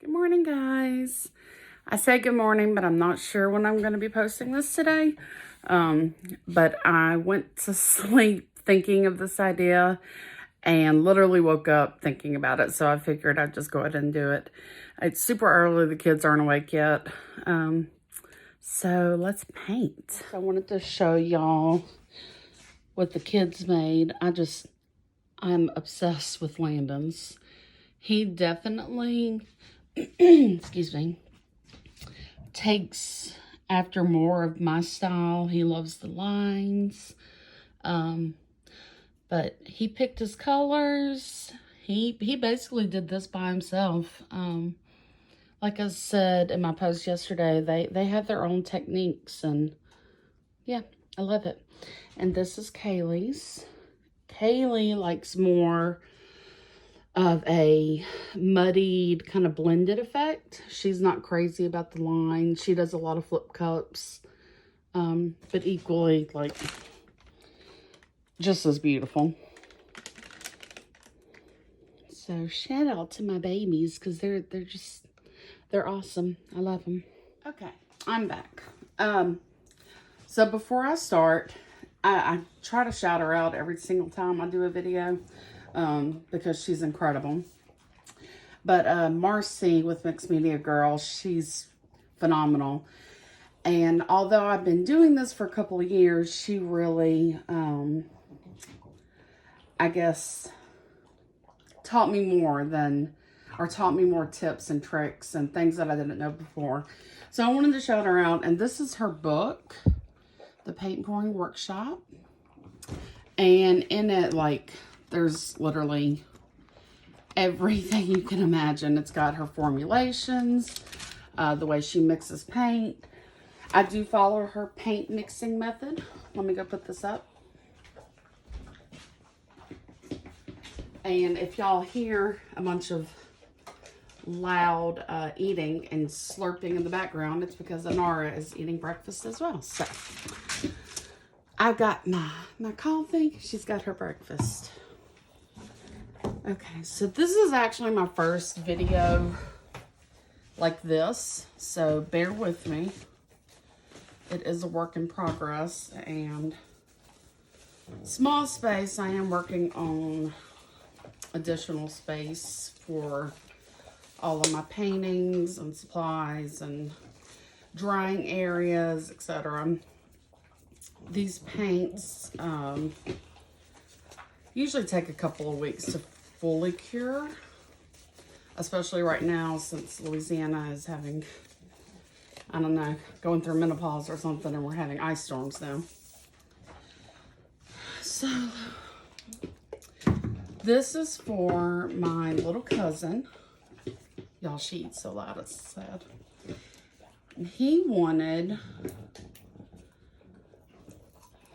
Good morning, guys. I say good morning, but I'm not sure when I'm going to be posting this today. But I went to sleep thinking of this idea and literally woke up thinking about it. So I figured I'd just go ahead and do it. It's super early. The kids aren't awake yet. So let's paint. So I wanted to show y'all what the kids made. I'm obsessed with Landon's. He definitely, excuse me, takes after more of my style. He loves the lines. But he picked his colors. He basically did this by himself. Like I said in my post yesterday, they have their own techniques, and yeah, I love it. And this is Kaylee's. Kaylee likes more of a muddied kind of blended effect. She's not crazy about the lines. She does a lot of flip cups, but equally like just as beautiful. So shout out to my babies because they're awesome. I love them. Okay, I'm back. So before I start, I try to shout her out every single time I do a video. Because she's incredible. But Marcy with Mixed Media Girl, she's phenomenal. And although I've been doing this for a couple of years, she really, I guess, taught me more tips and tricks and things that I didn't know before. So I wanted to shout her out. And this is her book, The Paint Pouring Workshop. And in it, like, there's literally everything you can imagine. It's got her formulations, the way she mixes paint. I do follow her paint mixing method. Let me go put this up. And if y'all hear a bunch of loud eating and slurping in the background, it's because Anara is eating breakfast as well. So I've got my coffee. She's got her breakfast. Okay, so this is actually my first video like this, so bear with me. It is a work in progress, and small space. I am working on additional space for all of my paintings and supplies and drying areas, etc. These paints usually take a couple of weeks to fully cure, especially right now since Louisiana is having, I don't know, going through menopause or something, and we're having ice storms now. So this is for my little cousin. Y'all, she eats so loud, it's sad. He wanted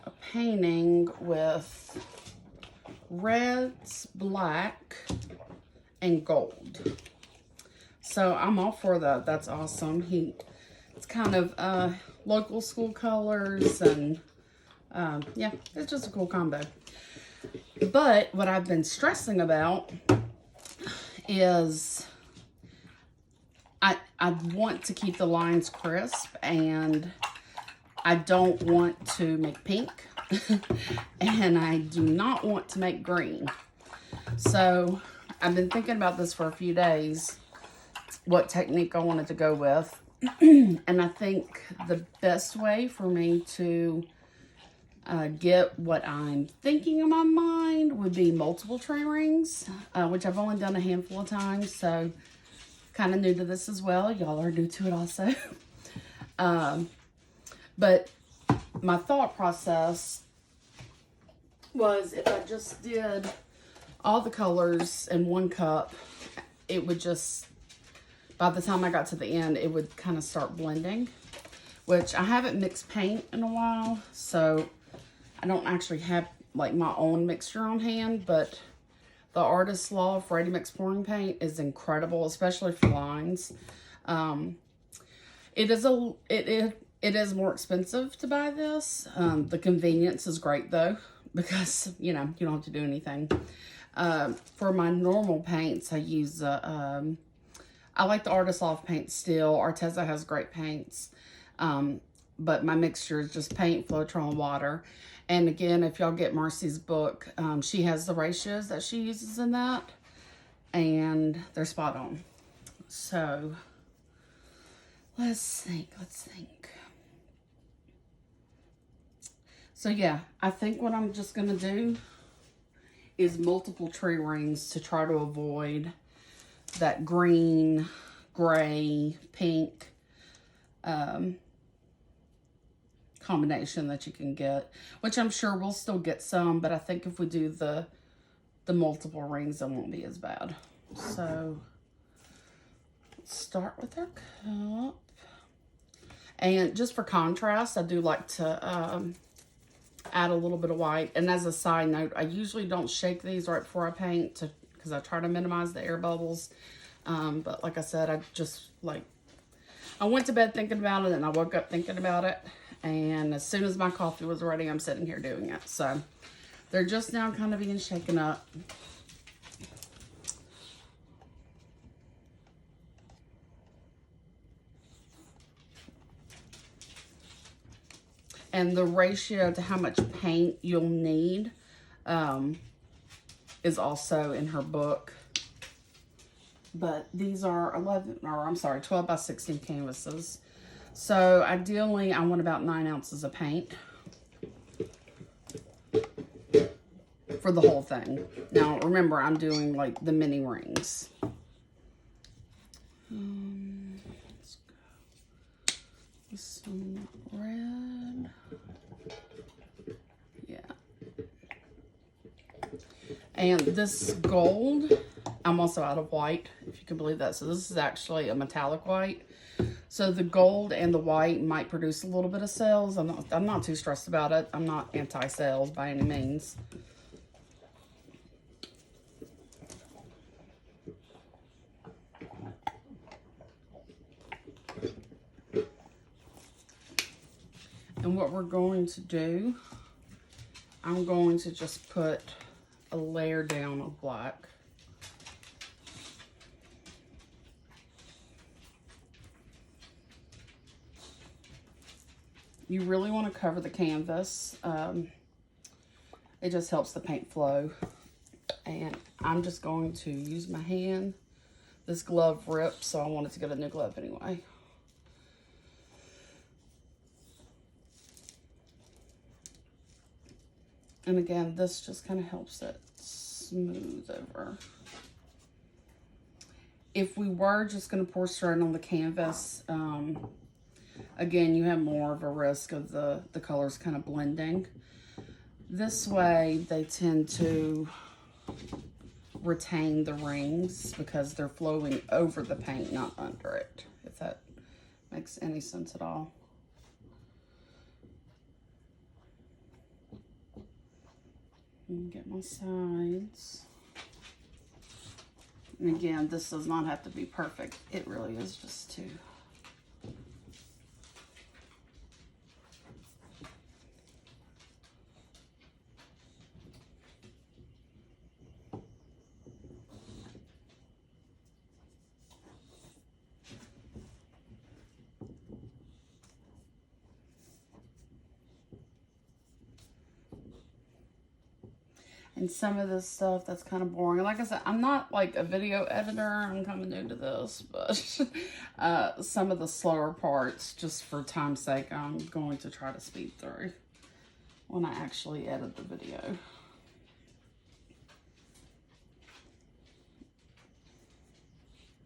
a painting with reds, black, and gold. So I'm all for that. That's awesome. It's kind of local school colors, and yeah, it's just a cool combo. But what I've been stressing about is I want to keep the lines crisp, and I don't want to make pink. And I do not want to make green. So I've been thinking about this for a few days, what technique I wanted to go with. And I think the best way for me to get what I'm thinking in my mind would be multiple tree rings, which I've only done a handful of times. So kind of new to this as well. Y'all are new to it also. But my thought process was, if I just did all the colors in one cup, it would just, by the time I got to the end, it would kind of start blending, which I haven't mixed paint in a while, so I don't actually have like my own mixture on hand, but the Artist's Law of Ready Mix Pouring Paint is incredible, especially for lines. It is more expensive to buy this. The convenience is great though, because you don't have to do anything. For my normal paints, I use a I like the Artist Loft paint still. Arteza has great paints. But my mixture is just paint, Floetrol, water. And again, if y'all get Marcy's book, she has the ratios that she uses in that. And they're spot on. So, let's think. So yeah, I think what I'm just going to do is multiple tree rings to try to avoid that green, gray, pink combination that you can get, which I'm sure we'll still get some, but I think if we do the multiple rings, it won't be as bad. So let's start with our cup. And just for contrast, I do like to add a little bit of white. And as a side note, I usually don't shake these right before I paint because I try to minimize the air bubbles. But like I said, I went to bed thinking about it and I woke up thinking about it. And as soon as my coffee was ready, I'm sitting here doing it. So they're just now kind of being shaken up. And the ratio to how much paint you'll need is also in her book. But these are 12 by 16 canvases. So ideally, I want about 9 ounces of paint for the whole thing. Now, remember, I'm doing like the mini rings. Let's go with some red. Yeah. And this gold, I'm also out of white, if you can believe that. So this is actually a metallic white. So the gold and the white might produce a little bit of sales. I'm not too stressed about it. I'm not anti-sales by any means. And what we're going to do, I'm going to just put a layer down of black. You really want to cover the canvas. It just helps the paint flow. And I'm just going to use my hand. This glove ripped, so I wanted to get a new glove anyway. And again, this just kind of helps it smooth over. If we were just going to pour straight on the canvas, again, you have more of a risk of the colors kind of blending. This way, they tend to retain the rings because they're flowing over the paint, not under it, if that makes any sense at all. Get my sides. And again, this does not have to be perfect. It really is just to and some of this stuff that's kind of boring. Like I said, I'm not like a video editor. I'm kind of new to this, but some of the slower parts, just for time's sake, I'm going to try to speed through when I actually edit the video.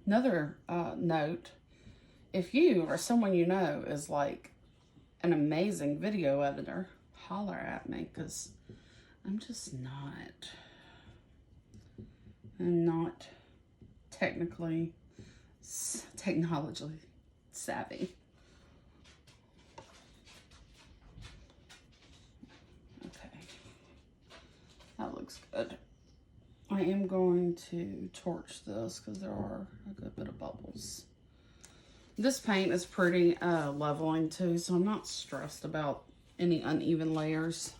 Another note, if you or someone you know is like an amazing video editor, holler at me, because I'm just not. I'm not technologically savvy. Okay, that looks good. I am going to torch this because there are a good bit of bubbles. This paint is pretty leveling too, so I'm not stressed about any uneven layers.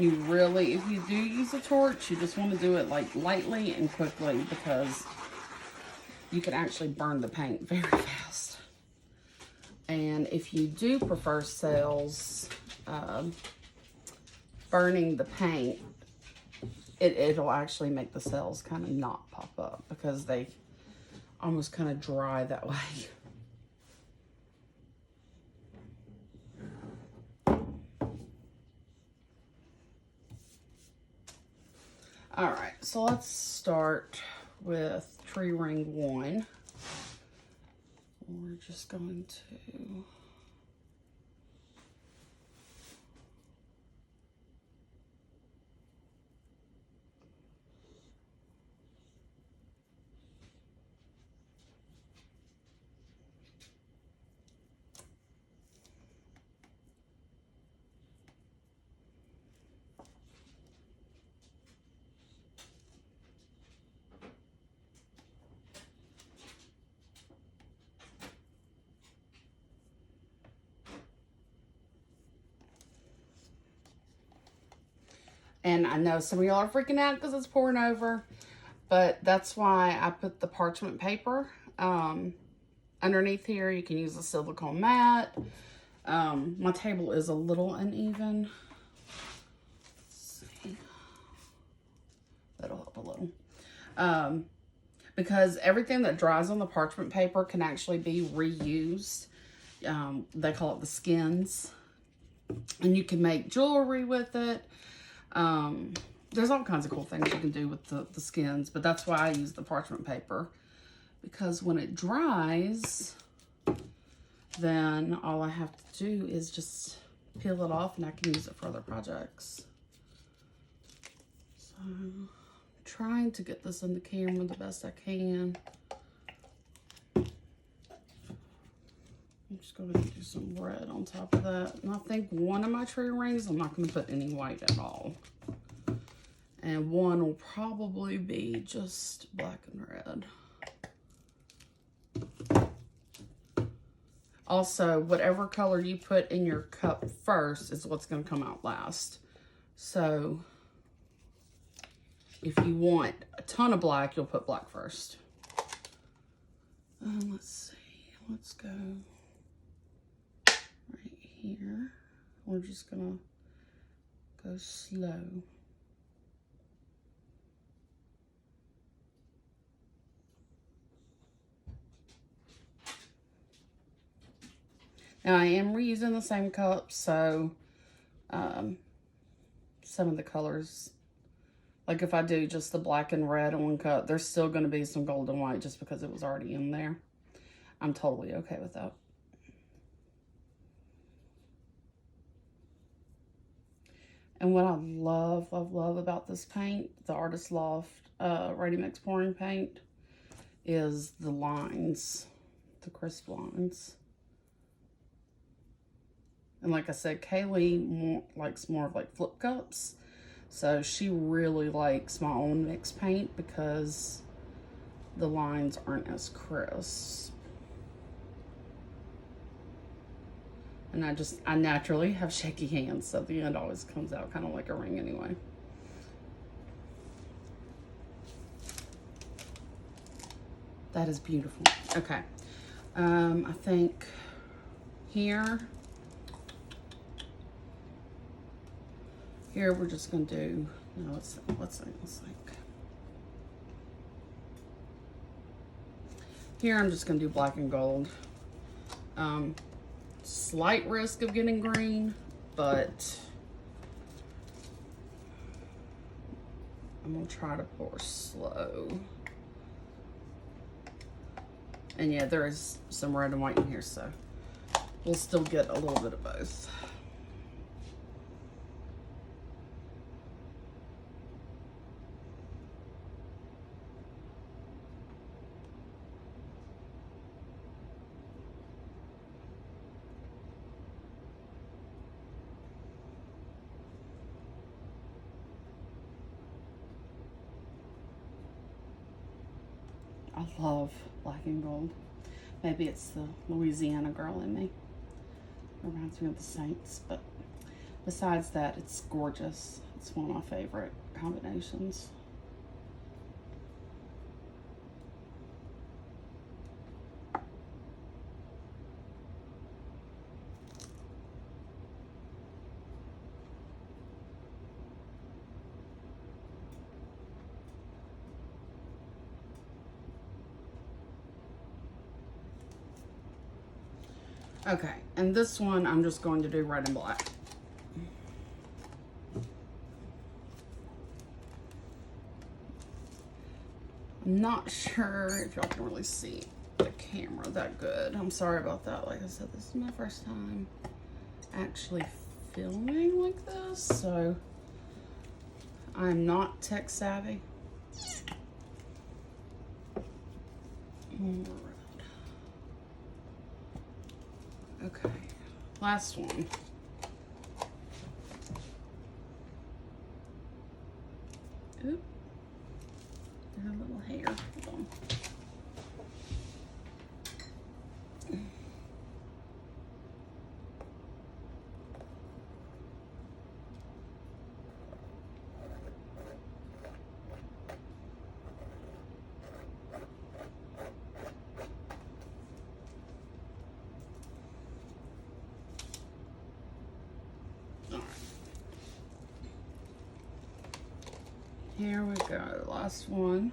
You really, if you do use a torch, you just want to do it like lightly and quickly, because you can actually burn the paint very fast. And if you do prefer cells, burning the paint, it'll actually make the cells kind of not pop up, because they almost kind of dry that way. All right, so let's start with tree ring 1. We're just going to and I know some of y'all are freaking out because it's pouring over, but that's why I put the parchment paper underneath here. You can use a silicone mat. My table is a little uneven. Let's see. That'll help a little. Because everything that dries on the parchment paper can actually be reused. They call it the skins. And you can make jewelry with it. There's all kinds of cool things you can do with the skins, but that's why I use the parchment paper, because when it dries, then all I have to do is just peel it off and I can use it for other projects. So I'm trying to get this in the camera the best I can. I'm just going to do some red on top of that. And I think one of my tree rings, I'm not going to put any white at all. And one will probably be just black and red. Also, whatever color you put in your cup first is what's going to come out last. So, if you want a ton of black, you'll put black first. Let's see. Let's go right here. We're just going to go slow. Now I am reusing the same cup, so some of the colors, like if I do just the black and red in one cup, there's still going to be some gold and white just because it was already in there. I'm totally okay with that. And what I love, love, love about this paint, the Artist Loft Ready Mix Pouring Paint, is the lines, the crisp lines. And like I said, Kaylee likes more of like flip cups. So she really likes my own mix paint because the lines aren't as crisp. And I naturally have shaky hands, so the end always comes out kind of like a ring anyway. That is beautiful. Okay. I think here we're just gonna do, no, let's think. Here I'm just gonna do black and gold. Slight risk of getting green, but I'm gonna try to pour slow. And yeah, there is some red and white in here, so we'll still get a little bit of both. I love black and gold. Maybe it's the Louisiana girl in me. Reminds me of the Saints, but besides that, it's gorgeous. It's one of my favorite combinations. Okay, and this one I'm just going to do red and black. I'm not sure if y'all can really see the camera that good. I'm sorry about that. Like I said, this is my first time actually filming like this, so I'm not tech savvy. Okay, last one. Oop, there's a little hair. Hold on. Here we go, last one.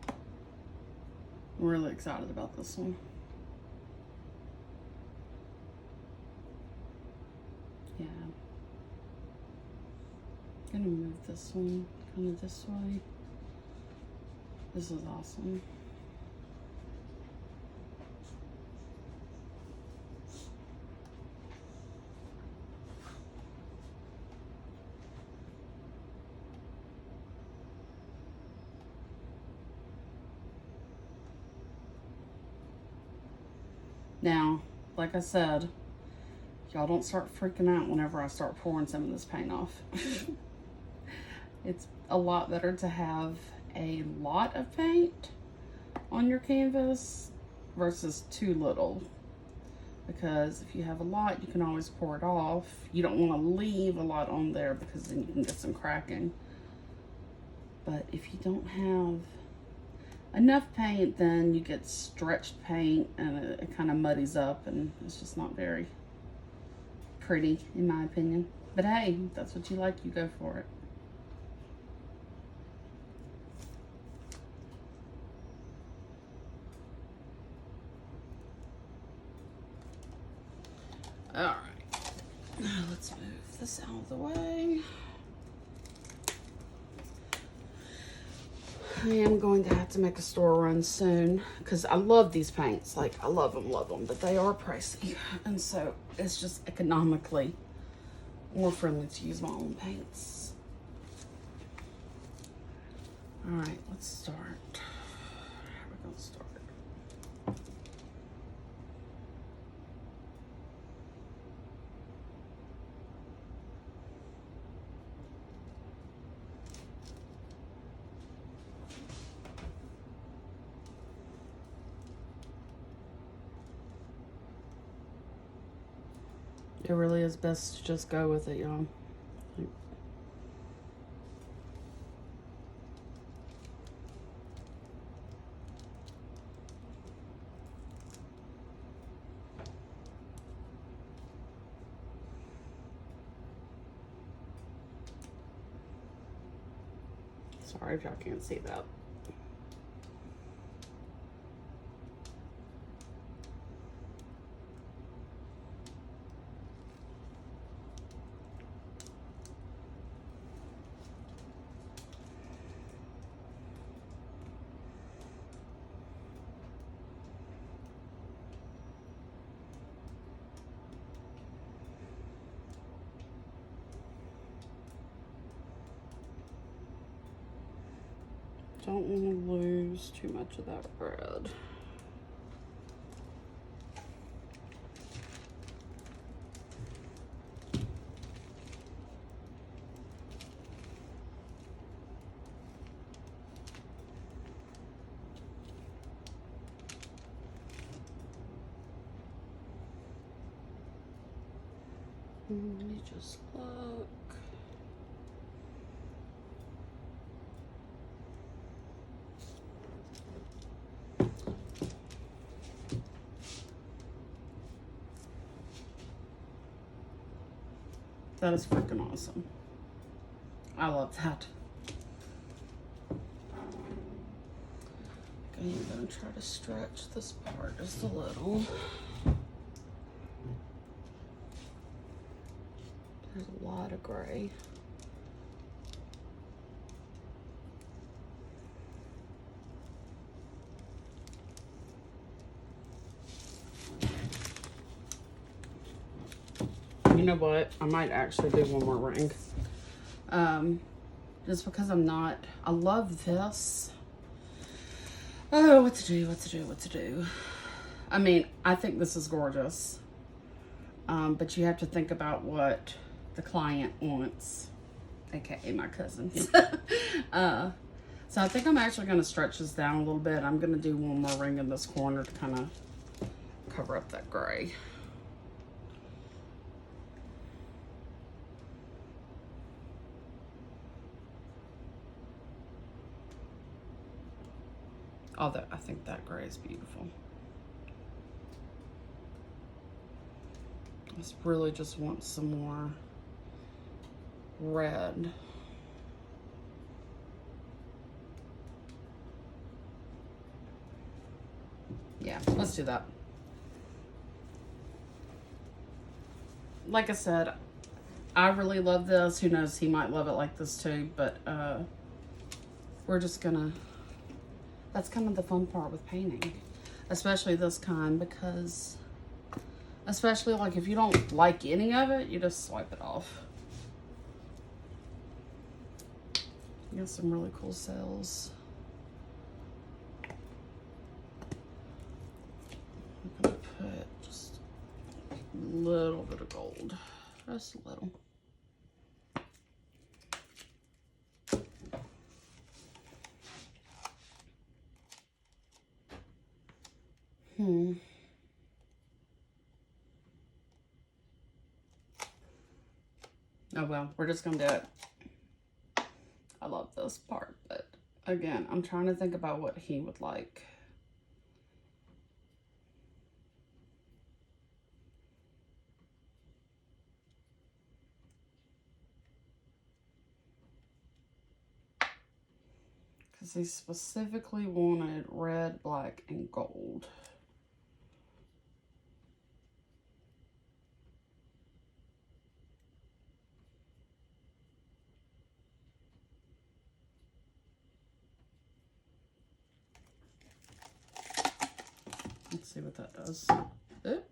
I'm really excited about this one. Yeah. I'm gonna move this one kind of this way. This is awesome. Now, like I said, y'all don't start freaking out whenever I start pouring some of this paint off. It's a lot better to have a lot of paint on your canvas versus too little. Because if you have a lot, you can always pour it off. You don't want to leave a lot on there because then you can get some cracking. But if you don't have enough paint, then you get stretched paint and it kind of muddies up and it's just not very pretty in my opinion. But hey, if that's what you like, you go for it. All right, now let's move this out of the way. I am going to have to make a store run soon because I love these paints. Like, I love them, but they are pricey. And so it's just economically more friendly to use my own paints. All right, let's start. How are we going to start? It really is best to just go with it, y'all. Sorry if y'all can't see that. Don't want to lose too much of that red. Let me just look. That is freaking awesome. I love that. Okay, I'm gonna try to stretch this part just a little. There's a lot of gray. You know what? I might actually do one more ring. Just because I love this. Oh, what to do. I mean, I think this is gorgeous. But you have to think about what the client wants, aka my cousins. So I think I'm actually going to stretch this down a little bit. I'm going to do one more ring in this corner to kind of cover up that gray. Although I think that gray is beautiful. I really just want some more red. Yeah, let's do that. Like I said, I really love this. Who knows, he might love it like this too, but we're just gonna, that's kind of the fun part with painting, especially this kind, because especially like if you don't like any of it, you just swipe it off. You got some really cool cells. I'm gonna put just a little bit of gold, just a little. Oh well, we're just gonna do it. I love this part, but again, I'm trying to think about what he would like. Because he specifically wanted red, black, and gold. Let's see what that does. Oop.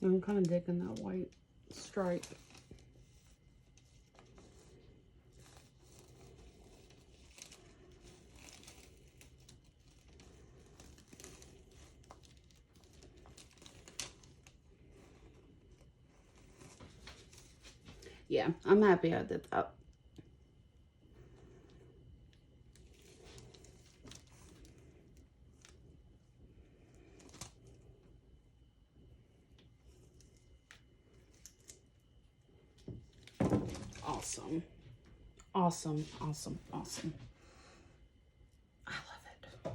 I'm kind of digging that white stripe. Yeah, I'm happy I did that. Awesome. Awesome, awesome, awesome. I love it.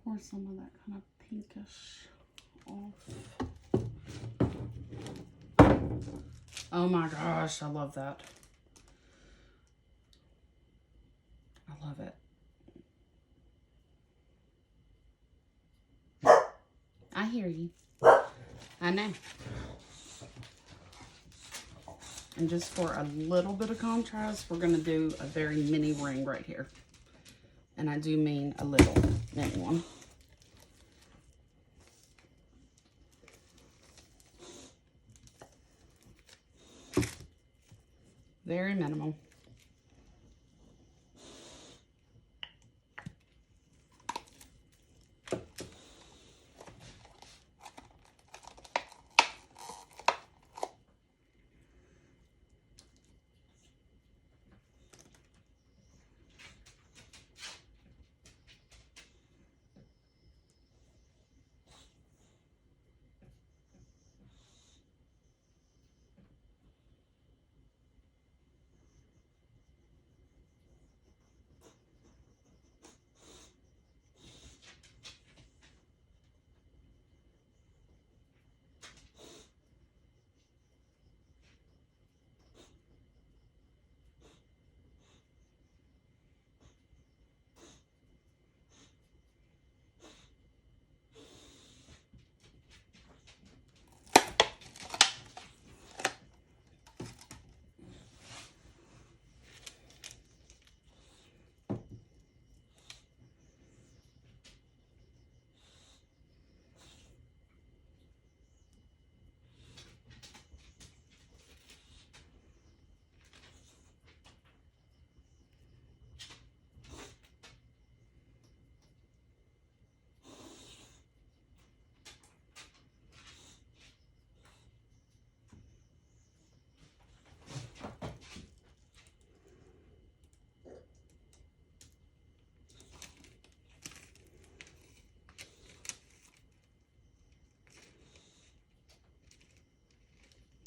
Pour some of that kind of pinkish off. Oh my gosh, I love that. I love it. I hear you. I know. And just for a little bit of contrast, we're going to do a very mini ring right here. And I do mean a little mini one. Very minimal.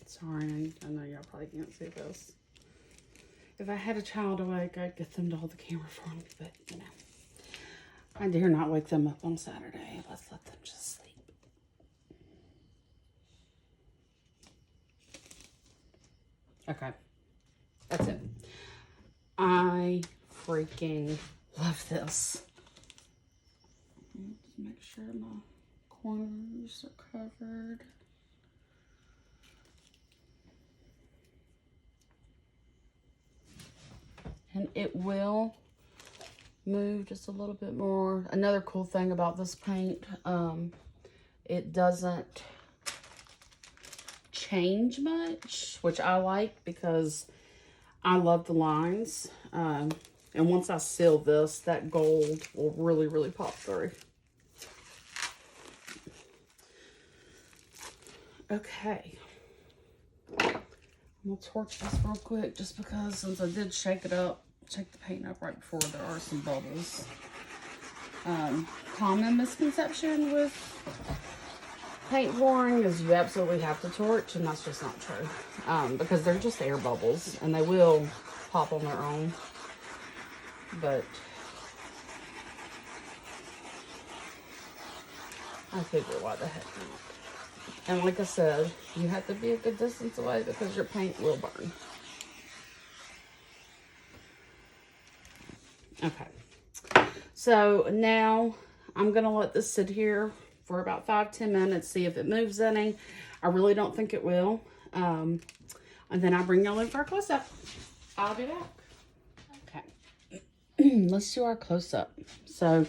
Sorry, I know y'all probably can't see this. If I had a child awake, I'd get them to hold the camera for me, but you know, I dare not wake them up on Saturday. Let's let them just sleep. Okay, that's it. I freaking love this. Just make sure my corners are covered. And it will move just a little bit more. Another cool thing about this paint, it doesn't change much, which I like because I love the lines. And once I seal this, that gold will really, really pop through. Okay. I'm gonna torch this real quick just because since I did shake it up, shake the paint up right before, there are some bubbles. Common misconception with paint pouring is you absolutely have to torch, and that's just not true. Because they're just air bubbles and they will pop on their own. But I figure why the heck not. And like I said, you have to be a good distance away because your paint will burn. Okay. So now I'm going to let this sit here for about 5-10 minutes, see if it moves any. I really don't think it will. And then I'll bring y'all in for our close-up. I'll be back. Okay. Let's do our close-up. So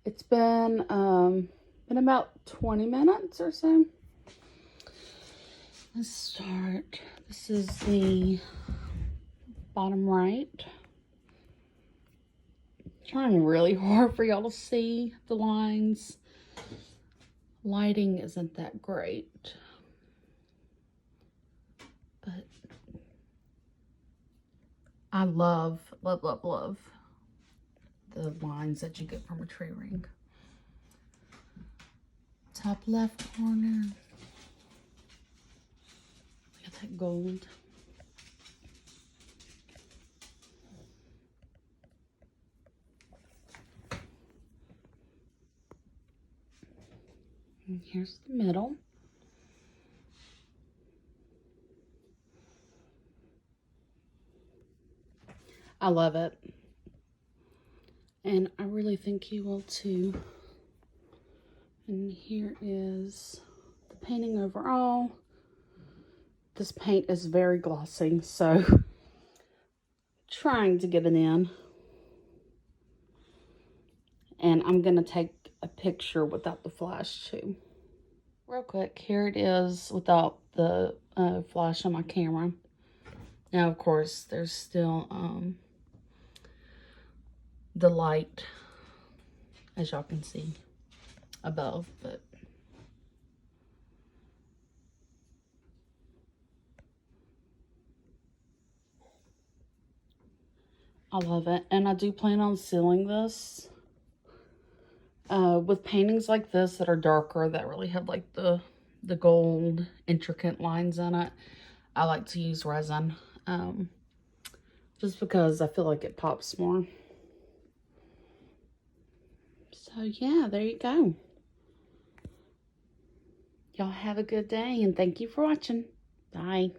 it's been about 20 minutes or so. Let's start. This is the bottom right. I'm trying really hard for y'all to see the lines. Lighting isn't that great, but I love, love, love, love the lines that you get from a tree ring. Top left corner. Look at that gold. And here's the middle. I love it. And I really think you will too. And here is the painting overall. this paint is very glossy, so trying to get it in. And I'm going to take a picture without the flash too. Real quick, here it is without the flash on my camera. Now, of course, there's still the light, as y'all can see, above, but I love it. And I do plan on sealing this. With paintings like this that are darker, that really have like the gold intricate lines in it, I like to use resin, just because I feel like it pops more. So yeah, there you go. Y'all have a good day, and thank you for watching. Bye.